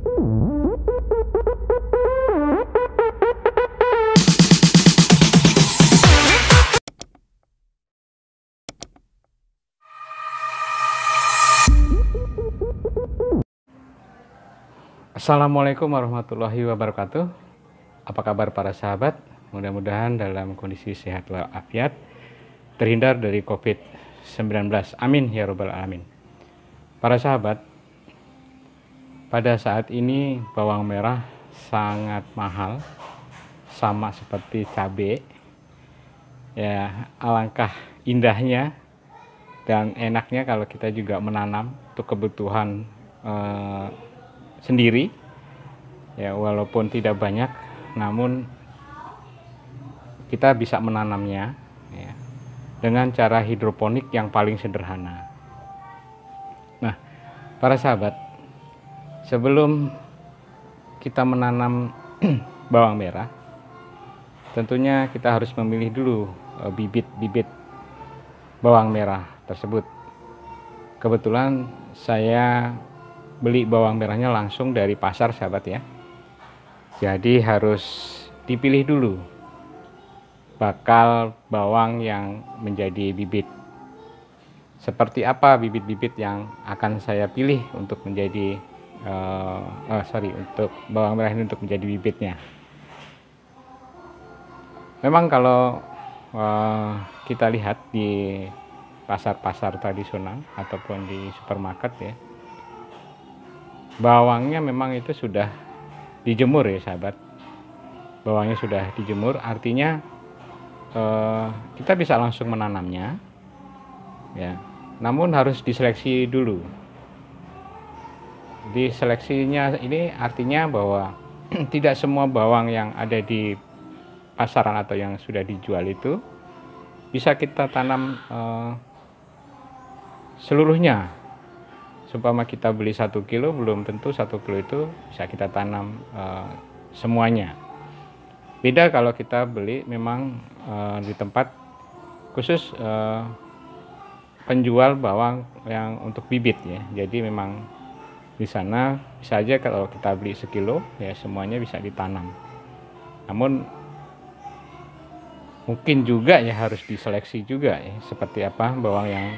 Assalamualaikum warahmatullahi wabarakatuh. Apa kabar para sahabat? Mudah-mudahan dalam kondisi sehat walafiat, terhindar dari COVID-19. Amin ya robbal alamin. Para sahabat, pada saat ini bawang merah sangat mahal, sama seperti cabai. Ya, alangkah indahnya dan enaknya kalau kita juga menanam untuk kebutuhan sendiri, ya walaupun tidak banyak, namun kita bisa menanamnya ya, dengan cara hidroponik yang paling sederhana. Nah, para sahabat, sebelum kita menanam bawang merah, tentunya kita harus memilih dulu bibit-bibit bawang merah tersebut. Kebetulan saya beli bawang merahnya langsung dari pasar, sahabat ya. Jadi harus dipilih dulu bakal bawang yang menjadi bibit. Seperti apa bibit-bibit yang akan saya pilih untuk menjadi untuk bawang merah ini untuk menjadi bibitnya. Memang kalau kita lihat di pasar-pasar tradisional ataupun di supermarket ya, bawangnya memang itu sudah dijemur ya sahabat. Bawangnya sudah dijemur, artinya kita bisa langsung menanamnya ya. Namun harus diseleksi dulu. Diseleksinya ini artinya bahwa tidak semua bawang yang ada di pasaran atau yang sudah dijual itu bisa kita tanam seluruhnya. Seumpama kita beli 1 kilo, belum tentu 1 kilo itu bisa kita tanam semuanya. Beda kalau kita beli memang di tempat khusus penjual bawang yang untuk bibit ya. Jadi memang di sana bisa aja kalau kita beli sekilo ya semuanya bisa ditanam. Namun mungkin juga ya harus diseleksi juga ya, seperti apa bawang yang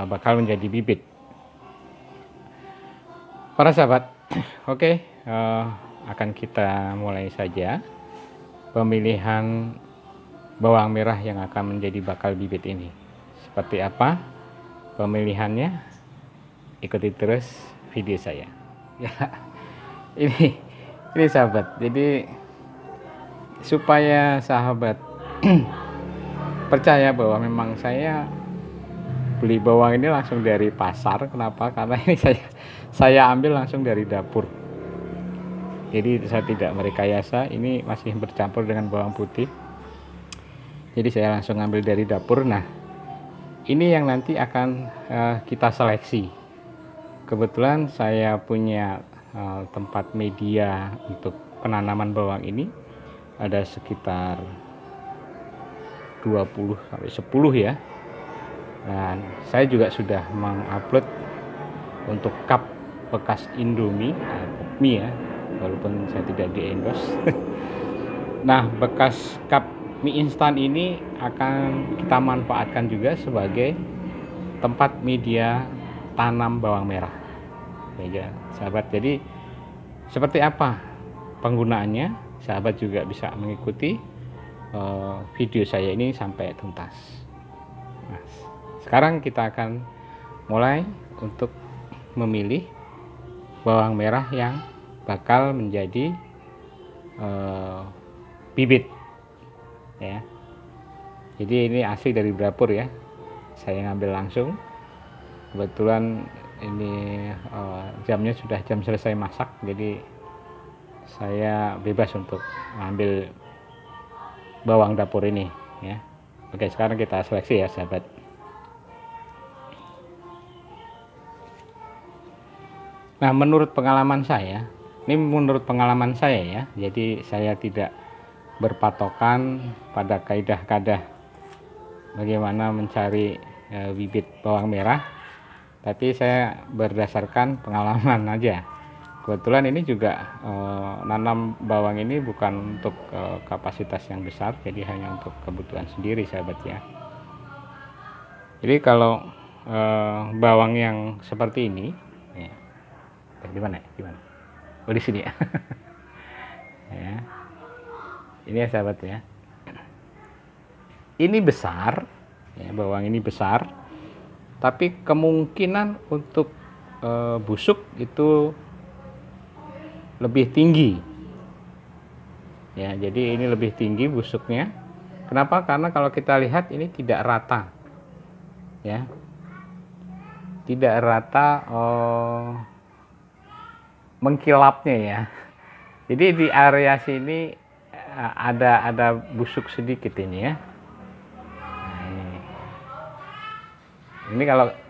bakal menjadi bibit. Para sahabat, oke, akan kita mulai saja pemilihan bawang merah yang akan menjadi bakal bibit ini. Seperti apa pemilihannya? Ikuti terus video saya. Ya, ini sahabat. Jadi supaya sahabat percaya bahwa memang saya beli bawang ini langsung dari pasar. Kenapa? Karena ini saya ambil langsung dari dapur. Jadi saya tidak merekayasa, ini masih bercampur dengan bawang putih. Jadi saya langsung ambil dari dapur. Nah, ini yang nanti akan kita seleksi. Kebetulan saya punya tempat media untuk penanaman bawang ini ada sekitar 20 sampai 10 ya. Dan saya juga sudah mengupload untuk cup bekas Indomie, mie ya, walaupun saya tidak di endorse. Nah, bekas cup mie instan ini akan kita manfaatkan juga sebagai tempat media tanam bawang merah. Ya, sahabat. Jadi seperti apa penggunaannya? Sahabat juga bisa mengikuti video saya ini sampai tuntas. Nah, sekarang kita akan mulai untuk memilih bawang merah yang bakal menjadi bibit ya. Jadi ini asli dari dapur ya, saya ngambil langsung. Kebetulan ini jamnya sudah jam selesai masak, jadi saya bebas untuk mengambil bawang dapur ini ya. Oke, sekarang kita seleksi ya sahabat. Nah, menurut pengalaman saya ya, jadi saya tidak berpatokan pada kaidah-kaidah bagaimana mencari bibit bawang merah, tapi saya berdasarkan pengalaman aja. kebetulan ini juga nanam bawang ini bukan untuk kapasitas yang besar, jadi hanya untuk kebutuhan sendiri sahabat ya. Jadi kalau bawang yang seperti ini ya, di mana gimana? Oh di sini ya. Ya. Ini ya sahabat ya. Ini besar ya, bawang ini besar, tapi kemungkinan untuk busuk itu lebih tinggi ya. Jadi ini lebih tinggi busuknya. Kenapa? Karena kalau kita lihat ini tidak rata ya, tidak rata mengkilapnya ya. Jadi di area sini ada busuk sedikit ini ya. Nah, ini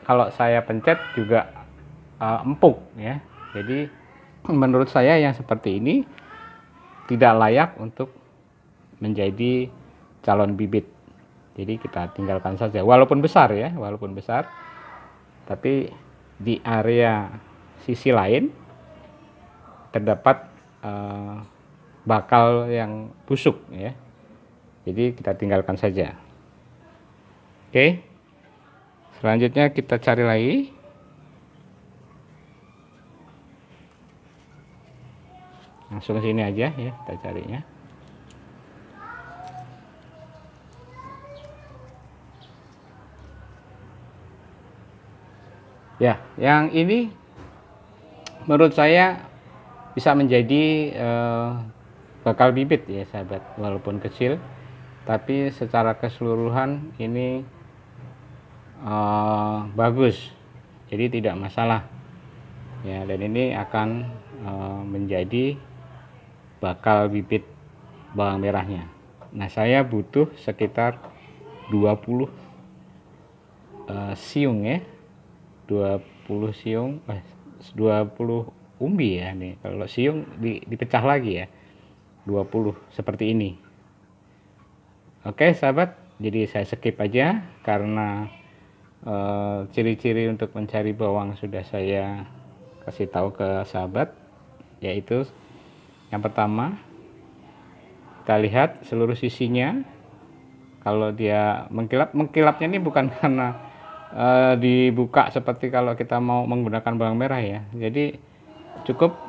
kalau saya pencet juga empuk ya. Jadi menurut saya yang seperti ini tidak layak untuk menjadi calon bibit. Jadi kita tinggalkan saja, walaupun besar ya, walaupun besar, tapi di area sisi lain terdapat bakal yang busuk ya. Jadi kita tinggalkan saja. Oke. Selanjutnya kita cari lagi. Langsung ke sini aja ya, kita carinya. Ya, yang ini menurut saya bisa menjadi bakal bibit ya sahabat, walaupun kecil, tapi secara keseluruhan ini bagus, jadi tidak masalah ya. Dan ini akan menjadi bakal bibit bawang merahnya. Nah, saya butuh sekitar 20 siung ya, 20 siung, 20 umbi ya nih. Kalau siung dipecah lagi ya, 20 seperti ini. Oke sahabat, jadi saya skip aja karena ciri-ciri untuk mencari bawang sudah saya kasih tahu ke sahabat, yaitu yang pertama, kita lihat seluruh sisinya. Kalau dia mengkilapnya ini bukan karena dibuka seperti kalau kita mau menggunakan bawang merah ya. Jadi cukup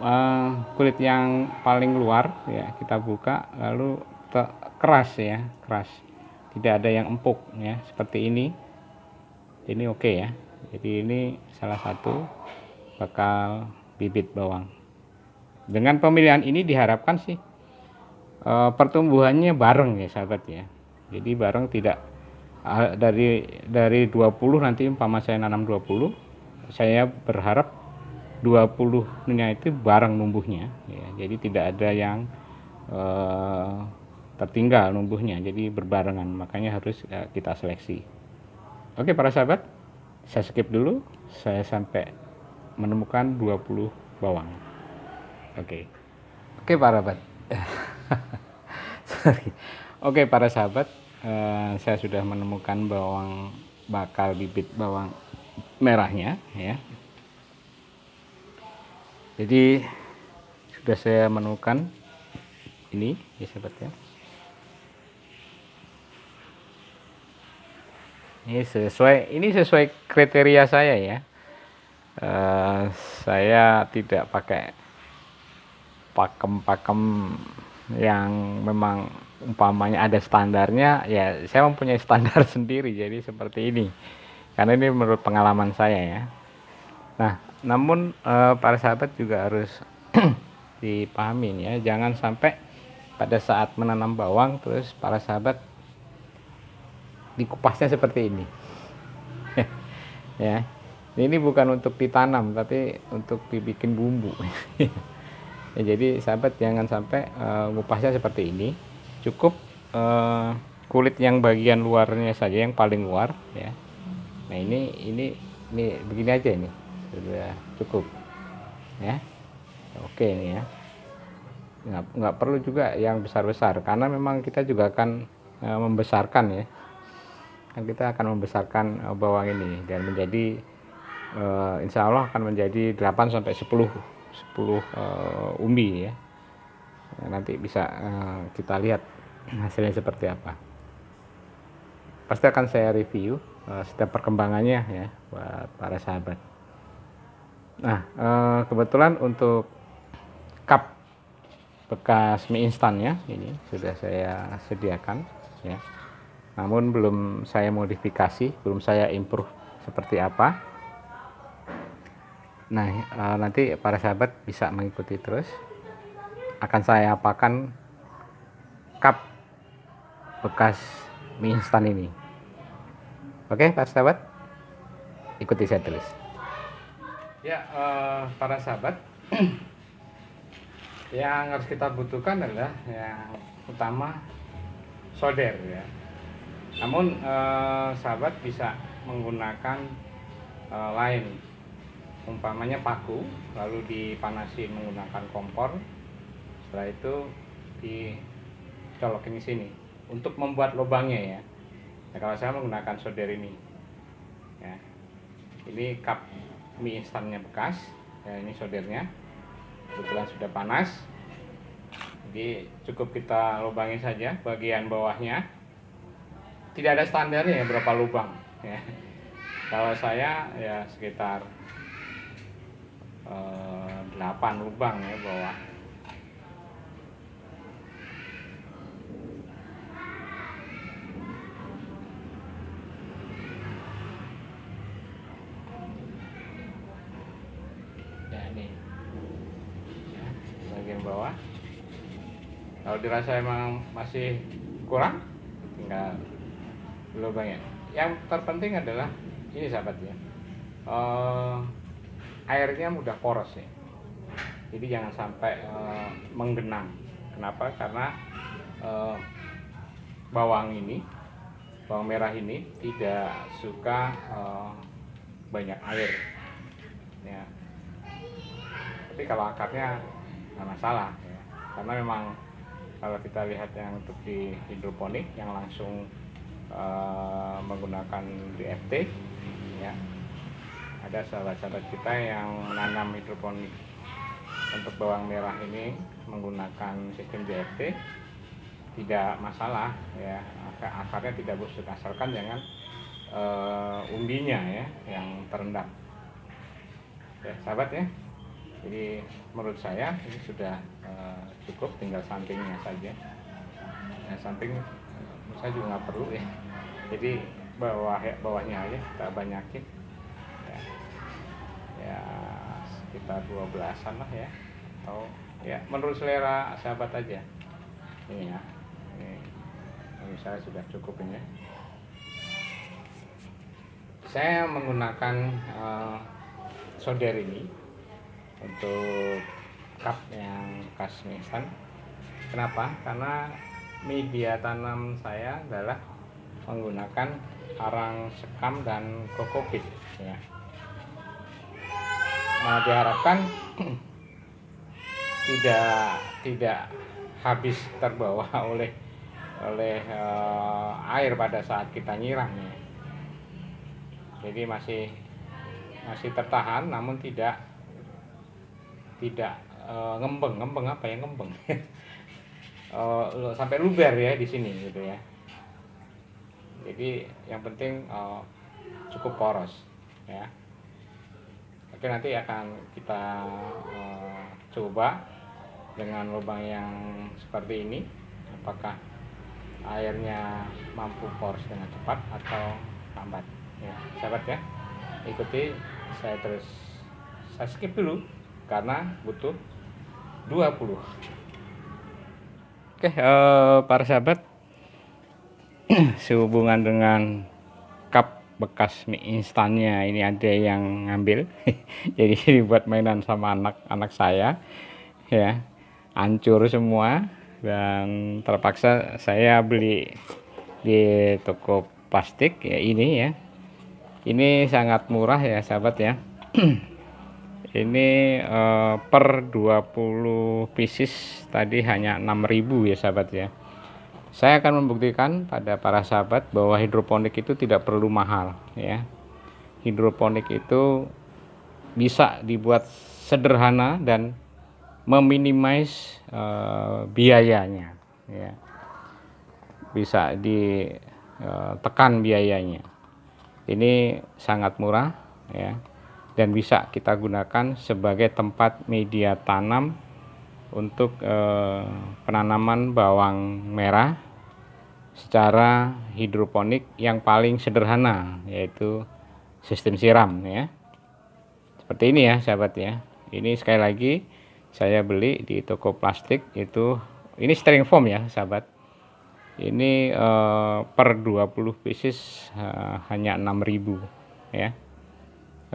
kulit yang paling luar ya kita buka, lalu keras ya, keras, tidak ada yang empuk ya seperti ini. Ini oke ya. Jadi ini salah satu bakal bibit bawang. Dengan pemilihan ini diharapkan sih pertumbuhannya bareng ya sahabat ya. Jadi bareng, tidak dari 20 nanti umpama saya nanam 20, saya berharap 20-nya itu bareng numbuhnya ya. Jadi tidak ada yang tertinggal numbuhnya, jadi berbarengan, makanya harus kita seleksi. Oke para sahabat, saya skip dulu, saya sampai menemukan 20 bawang. Oke para sahabat. Sorry. Oke para sahabat, saya sudah menemukan bawang, bakal bibit bawang merahnya ya. Jadi sudah saya menemukan ini ya sahabat ya. Ini sesuai kriteria saya ya. Saya tidak pakai pakem-pakem yang memang umpamanya ada standarnya ya. Saya mempunyai standar sendiri, jadi seperti ini, karena ini menurut pengalaman saya ya. Nah, namun para sahabat juga harus dipahamin ya, jangan sampai pada saat menanam bawang terus para sahabat dikupasnya seperti ini. Ya, ini bukan untuk ditanam tapi untuk dibikin bumbu. Ya, jadi sahabat jangan sampai ngupasnya seperti ini. Cukup kulit yang bagian luarnya saja, yang paling luar ya. Nah ini begini aja, ini sudah cukup ya. Oke ini ya, nggak perlu juga yang besar-besar, karena memang kita juga akan membesarkan ya. Kan kita akan membesarkan bawang ini dan menjadi insya Allah akan menjadi 8 sampai 10 umbi ya. Nanti bisa kita lihat hasilnya seperti apa. Pasti akan saya review setiap perkembangannya ya buat para sahabat. Nah, kebetulan untuk cup bekas mie instannya ini sudah saya sediakan ya. Namun belum saya modifikasi, belum saya improve seperti apa. Nah, nanti para sahabat bisa mengikuti terus. Akan saya apakan cup bekas mie instan ini. Oke, para sahabat, ikuti saya terus. Ya, para sahabat, yang harus kita butuhkan adalah yang utama solder ya. Namun sahabat bisa menggunakan lain, umpamanya paku, lalu dipanasi menggunakan kompor. Setelah itu dicolokin di sini untuk membuat lubangnya ya. Nah, kalau saya menggunakan solder ini ya, ini cup mie instannya bekas ya, ini soldernya kebetulan sudah panas, jadi cukup kita lubangin saja bagian bawahnya. Tidak ada standarnya ya berapa lubang ya. Kalau saya ya sekitar 8 lubang ya bawah. Ya ini ya, bagian bawah. Kalau dirasa emang masih kurang, tinggal lubangnya. Yang terpenting adalah ini sahabat ya, airnya mudah poros ya, jadi jangan sampai menggenang. Kenapa? Karena bawang merah ini tidak suka banyak air ya. Tapi kalau akarnya nggak masalah ya, karena memang kalau kita lihat yang untuk di hidroponik yang langsung menggunakan DFT ya, ada sahabat-sahabat kita yang menanam hidroponik untuk bawang merah ini menggunakan sistem DFT, tidak masalah ya, akarnya tidak busuk, asalkan jangan umbinya ya yang terendam ya sahabat ya. Jadi menurut saya ini sudah cukup, tinggal sampingnya saja. Nah, samping saya juga nggak perlu ya, jadi bawahnya aja kita banyakin ya sekitar 12-an lah ya, atau ya menurut selera sahabat aja ini ya. Ini saya sudah cukup ini ya. Saya menggunakan solder ini untuk cup yang bekas mie instan. Kenapa? Karena media tanam saya adalah menggunakan arang sekam dan kokopit ya. Nah, diharapkan tidak habis terbawa oleh air pada saat kita nyiram ya. Jadi masih tertahan, namun tidak ngembeng apa ya, ngembeng sampai luber ya di sini gitu ya. Jadi yang penting cukup poros ya. Oke, nanti akan kita coba dengan lubang yang seperti ini, apakah airnya mampu poros dengan cepat atau lambat ya sahabat ya. Ikuti saya terus, saya skip dulu karena butuh 20. Oke, para sahabat, sehubungan dengan cup bekas mie instannya ini ada yang ngambil jadi ini buat mainan sama anak saya ya, hancur semua dan terpaksa saya beli di toko plastik ya. Ini sangat murah ya sahabat ya. Ini per 20 pieces tadi hanya 6.000 ya sahabat ya. Saya akan membuktikan pada para sahabat bahwa hidroponik itu tidak perlu mahal ya. Hidroponik itu bisa dibuat sederhana dan meminimais biayanya ya, bisa ditekan biayanya. Ini sangat murah ya, dan bisa kita gunakan sebagai tempat media tanam untuk penanaman bawang merah secara hidroponik yang paling sederhana, yaitu sistem siram ya. Seperti ini ya sahabat ya. Ini sekali lagi saya beli di toko plastik itu, ini styrofoam ya sahabat. Ini per 20 pieces hanya 6.000 ya.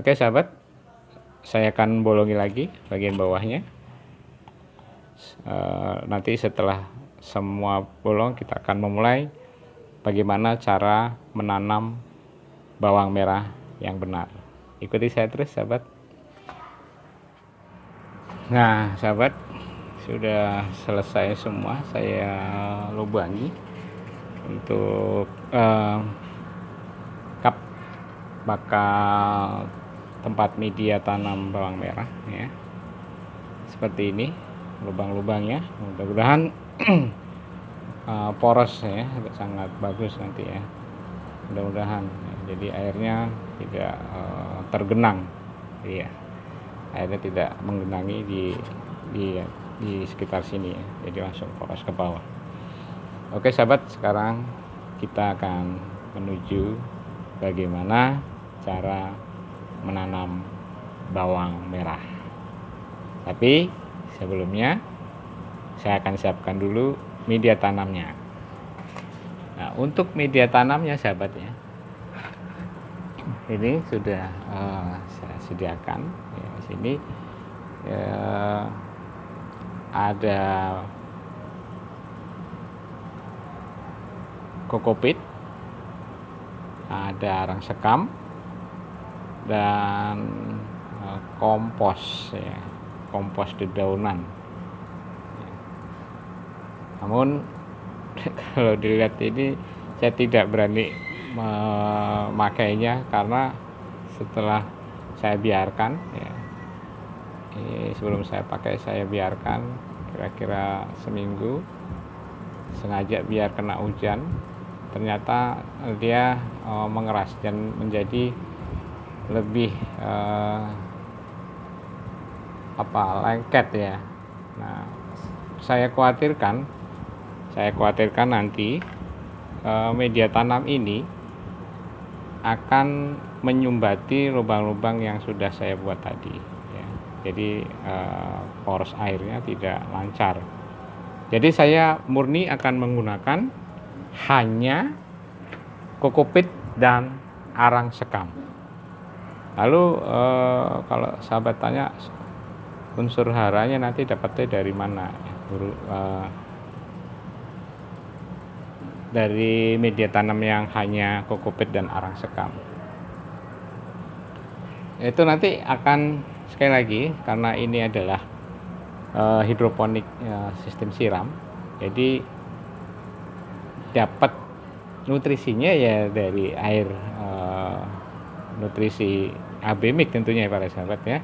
Oke sahabat, saya akan bolongi lagi bagian bawahnya. Nanti setelah semua bolong kita akan memulai bagaimana cara menanam bawang merah yang benar. Ikuti saya terus sahabat. Nah sahabat, sudah selesai semua saya lubangi untuk kap bakal tempat media tanam bawang merah ya. Seperti ini lubang-lubangnya, mudah-mudahan poros ya, sangat bagus nanti ya, mudah-mudahan ya. Jadi airnya tidak tergenang ya, airnya tidak menggenangi di sekitar sini ya, jadi langsung poros ke bawah. Oke sahabat, sekarang kita akan menuju bagaimana cara menanam bawang merah. Tapi sebelumnya saya akan siapkan dulu media tanamnya. Nah, untuk media tanamnya sahabat ya, ini sudah saya sediakan ya. Di sini ada kokopit, ada arang sekam, dan kompos ya, kompos dedaunan. Namun kalau dilihat ini saya tidak berani memakainya karena setelah saya biarkan ya, ini sebelum saya pakai saya biarkan kira-kira seminggu, sengaja biar kena hujan, ternyata dia mengeras dan menjadi lebih lengket ya. Nah, saya khawatirkan nanti media tanam ini akan menyumbati lubang-lubang yang sudah saya buat tadi ya. Jadi poros airnya tidak lancar. Jadi saya murni akan menggunakan hanya kokopit dan arang sekam. Lalu kalau sahabat tanya unsur haranya nanti dapatnya dari mana? Dari media tanam yang hanya kokopit dan arang sekam. Itu nanti akan sekali lagi, karena ini adalah hidroponik sistem siram, jadi dapat nutrisinya ya dari air nutrisi AB Mix tentunya ya para sahabat ya.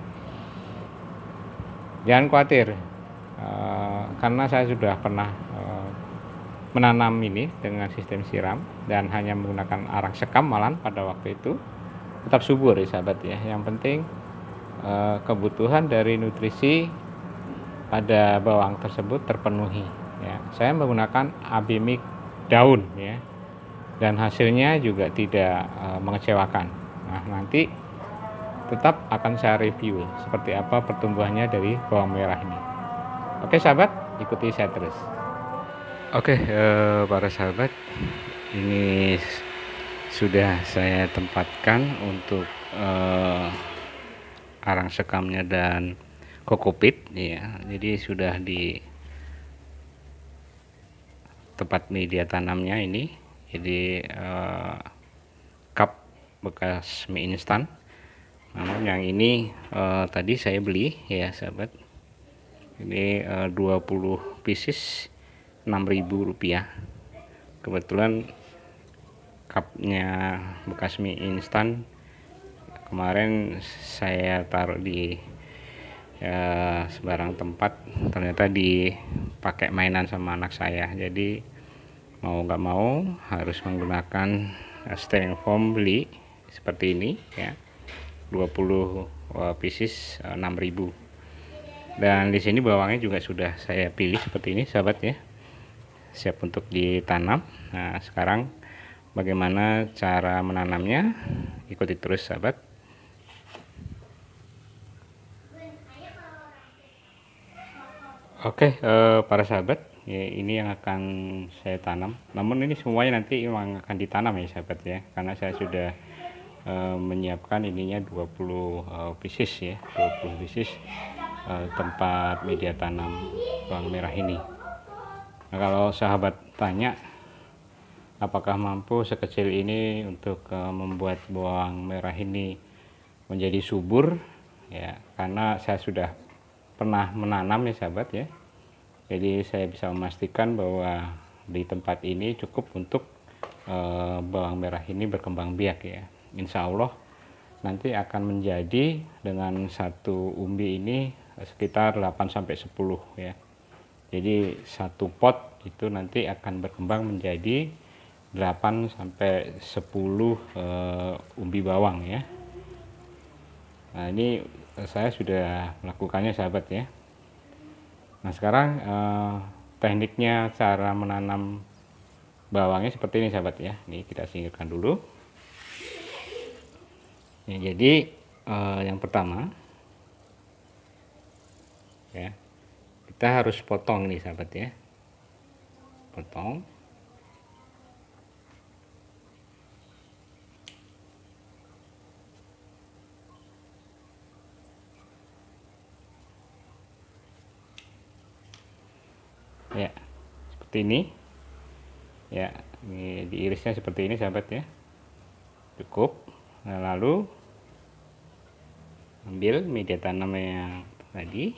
Jangan khawatir, karena saya sudah pernah menanam ini dengan sistem siram dan hanya menggunakan arang sekam malah pada waktu itu, tetap subur ya sahabat ya. Yang penting kebutuhan dari nutrisi pada bawang tersebut terpenuhi ya. Saya menggunakan AB Mix daun ya, dan hasilnya juga tidak mengecewakan. Nah, nanti tetap akan saya review seperti apa pertumbuhannya dari bawang merah ini. Oke sahabat, ikuti saya terus. Oke para sahabat, ini sudah saya tempatkan untuk arang sekamnya dan kokopit ya. Jadi sudah di tempat media tanamnya ini. Jadi cup bekas mie instan. Namun yang ini tadi saya beli ya sahabat. Ini 20 pieces Rp6.000. Kebetulan cupnya bekas mie instan kemarin saya taruh di sembarang tempat, ternyata dipakai mainan sama anak saya. Jadi mau nggak mau harus menggunakan styrofoam beli seperti ini ya, 20 pieces 6.000. Dan di sini bawangnya juga sudah saya pilih seperti ini sahabat ya, siap untuk ditanam. Nah sekarang bagaimana cara menanamnya, ikuti terus sahabat. Oke, para sahabat ya, ini yang akan saya tanam, namun ini semuanya nanti memang akan ditanam ya sahabat ya, karena saya sudah menyiapkan ininya 20 pieces ya, 20 pieces tempat media tanam bawang merah ini. Nah, kalau sahabat tanya apakah mampu sekecil ini untuk membuat bawang merah ini menjadi subur ya, karena saya sudah pernah menanam ya sahabat ya, jadi saya bisa memastikan bahwa di tempat ini cukup untuk bawang merah ini berkembang biak ya. Insya Allah nanti akan menjadi dengan satu umbi ini sekitar 8-10 ya. Jadi satu pot itu nanti akan berkembang menjadi 8-10 umbi bawang ya. Nah ini saya sudah melakukannya sahabat ya. Nah sekarang tekniknya cara menanam bawangnya seperti ini sahabat ya. Ini kita singkirkan dulu ya. Jadi yang pertama ya, kita harus potong nih sahabat ya, potong ya seperti ini ya. Ini diirisnya seperti ini sahabat ya, cukup. Nah, lalu ambil media tanam yang tadi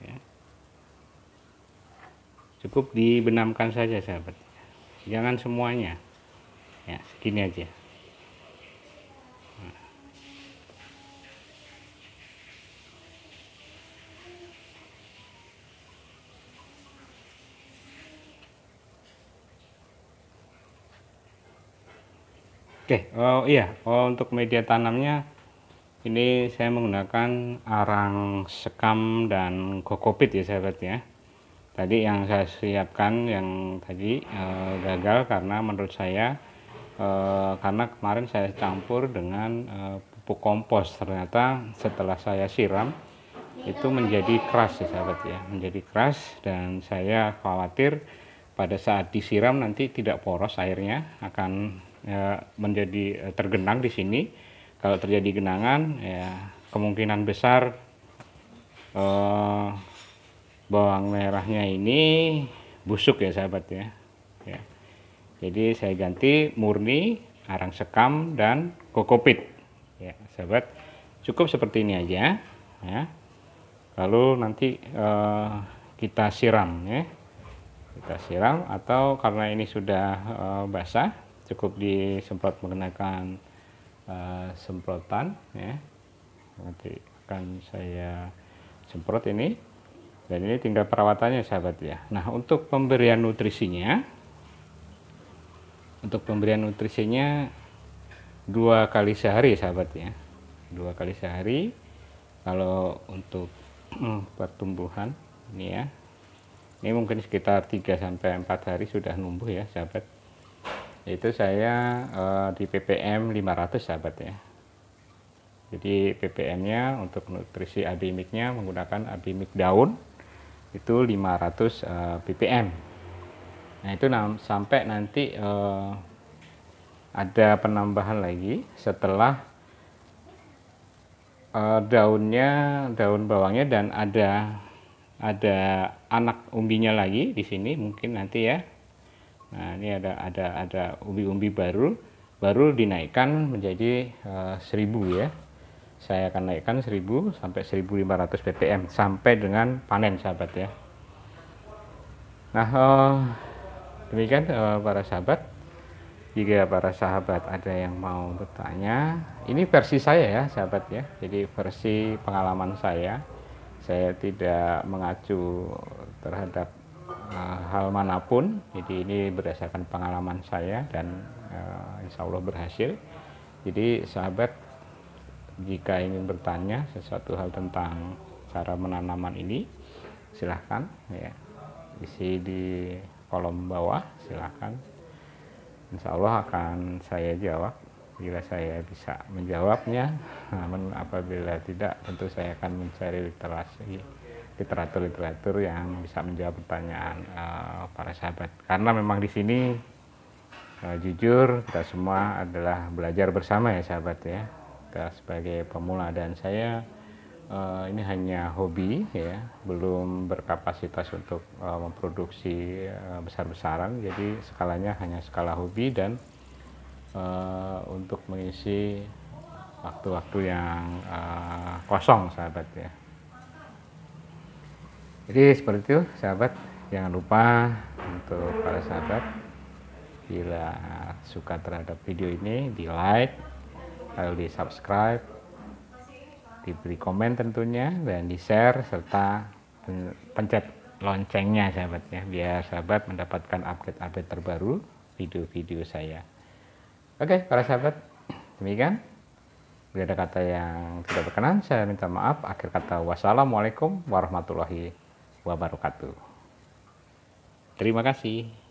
ya, cukup dibenamkan saja sahabat, jangan semuanya ya, segini aja. Oke, oh iya, untuk media tanamnya ini saya menggunakan arang sekam dan kokopit ya sahabat ya. Tadi yang saya siapkan yang tadi gagal karena menurut saya karena kemarin saya campur dengan pupuk kompos, ternyata setelah saya siram itu menjadi keras ya sahabat ya, menjadi keras, dan saya khawatir pada saat disiram nanti tidak poros airnya, akan menjadi tergenang di sini. Kalau terjadi genangan ya kemungkinan besar bawang merahnya ini busuk ya sahabat ya. Ya. Jadi saya ganti murni arang sekam dan kokopit ya sahabat, cukup seperti ini aja ya. Lalu nanti kita siram ya, kita siram, atau karena ini sudah basah cukup disemprot menggunakan semprotan ya. Nanti akan saya semprot ini, dan ini tinggal perawatannya sahabat ya. Nah untuk pemberian nutrisinya, 2 kali sehari sahabat ya, 2 kali sehari. Kalau untuk pertumbuhan ini ya, ini mungkin sekitar 3-4 hari sudah numbuh ya sahabat. Itu saya di ppm 500 sahabat ya. Jadi ppm nya untuk nutrisi abimiknya menggunakan abimik daun itu 500 ppm. Nah itu sampai nanti ada penambahan lagi setelah daun bawangnya, dan ada anak umbinya lagi di sini mungkin nanti ya. Nah ini ada umbi-umbi baru dinaikkan menjadi 1000 ya. Saya akan naikkan 1000 sampai 1500 ppm sampai dengan panen sahabat ya. Nah demikian para sahabat, Jika para sahabat ada yang mau bertanya, ini versi saya ya sahabat ya, jadi versi pengalaman saya tidak mengacu terhadap hal manapun, jadi ini berdasarkan pengalaman saya dan insya Allah berhasil. Jadi sahabat, jika ingin bertanya sesuatu hal tentang cara menanaman ini, silahkan ya, isi di kolom bawah, silahkan. Insya Allah akan saya jawab bila saya bisa menjawabnya. Namun apabila tidak, tentu saya akan mencari literatur yang bisa menjawab pertanyaan para sahabat. Karena memang di sini jujur kita semua adalah belajar bersama ya sahabat ya. Kita sebagai pemula dan saya ini hanya hobi ya, belum berkapasitas untuk memproduksi besar-besaran, jadi skalanya hanya skala hobi dan untuk mengisi waktu-waktu yang kosong sahabat ya. Jadi seperti itu sahabat, jangan lupa untuk para sahabat, bila suka terhadap video ini di like, lalu di subscribe, diberi komen tentunya, dan di share serta pencet loncengnya sahabat ya, biar sahabat mendapatkan update-update terbaru video-video saya. Oke para sahabat, demikian. Bila ada kata yang tidak berkenan, saya minta maaf. Akhir kata, wassalamualaikum warahmatullahi wabarakatuh. Terima kasih.